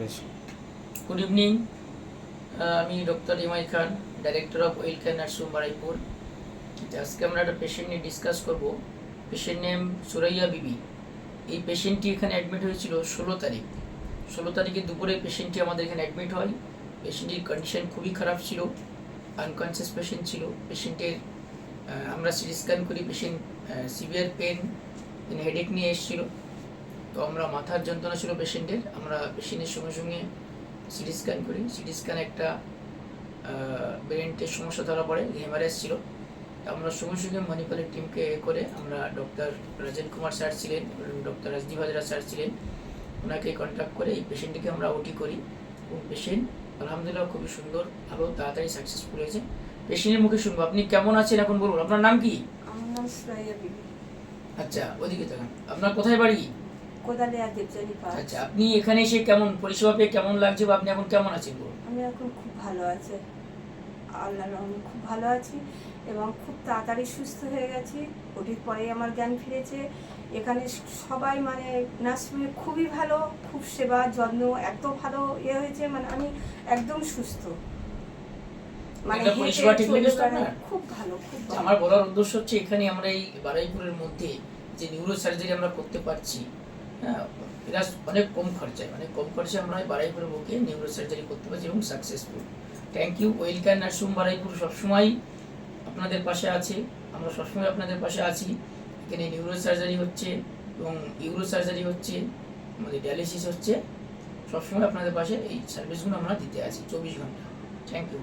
Good evening. আমি doctor Imai Khan, director of Well Care nursing home Baruipur. আজকে আমরা একটা পেশেন্ট নিয়ে ডিসকাস করব। পেশেন্ট নেম সুরাইয়া বিবি। এই পেশেন্টটি এখানে অ্যাডমিট হয়েছিল 16 তারিখ। 16 তারিখে দুপুরে পেশেন্টটি আমাদের এখানে অ্যাডমিট হয়। পেশেন্টটির কন্ডিশন খুবই খারাপ ছিল, আনকনসিয়াস পেশেন্ট ছিল। পেশেন্টের আমরা সিটি স্ক্যান করি, পেশেন্ট সিভিয়ার পেন হেডেক নিয়ে এসেছিল। তো আমরা মাথার যন্ত্রণা ছিল পেশেন্টের, আমরা পেশেন্টের সঙ্গে সঙ্গে সিটি স্ক্যান করি। সিটি স্ক্যান একটা ব্রেনের সমস্যা ধরা পড়ে, হেমারেজ ছিল। আমরা সঙ্গে সঙ্গে মণিপালের টিমকে করে আমরা ডক্টর রাজেন কুমার স্যার ছিলেন, ডক্টর রাজদীপ হাজরা স্যার ছিলেন, ওনাকে কন্ট্যাক্ট করে এই পেশেন্টটিকে আমরা ওটি করি। এবং পেশেন্ট আলহামদুলিল্লাহ খুবই সুন্দর, ভালো, তাড়াতাড়ি সাকসেসফুল হয়েছে। পেশেন্টের মুখে শুনবো আপনি কেমন আছেন এখন বলুন। আপনার নাম কি? আমার নাম সুরাইয়া বিবি। আচ্ছা, ওদিকে তাকান। আপনার কোথায় বাড়ি? কোদালিয়া দেবজানি পাড়া। আচ্ছা, আপনি এখানে এসে কেমন পরিষেবা পেয়ে কেমন লাগছে বা আপনি এখন কেমন আছেন বলুন? আমি এখন খুব ভালো আছি, আল্লাহর রহমতে খুব ভালো আছি এবং খুব তাড়াতাড়ি সুস্থ হয়ে গেছি। ওটির পরেই আমার জ্ঞান ফিরেছে। এখানে সবাই মানে নার্সিংহোমে খুবই ভালো, খুব সেবা যত্ন এত ভালো হয়েছে, মানে আমি একদম সুস্থ। মানে পরিষেবা ঠিক লেগেছে আপনার? খুব ভালো, খুব ভালো। আমার বলার উদ্দেশ্য হচ্ছে এখানে আমরা এই বারুইপুরের মধ্যে যে নিউরো সার্জারি আমরা করতে পারছি, হ্যাঁ, এটা অনেক কম খরচায় আমরা বারুইপুরের বুকে নিউরো সার্জারি করতে পারছি এবং successful. Thank you. Well Care nursing home Baruipur সবসময় আপনাদের পাশে আছে, আমরা সবসময় আপনাদের পাশে আছি। এখানে নিউরো সার্জারি হচ্ছে এবং ইউরো সার্জারি হচ্ছে, আমাদের ডায়ালিসিস হচ্ছে। সবসময় আপনাদের পাশে এই সার্ভিসগুলো আমরা দিতে আছি 24 ঘন্টা। Thank you.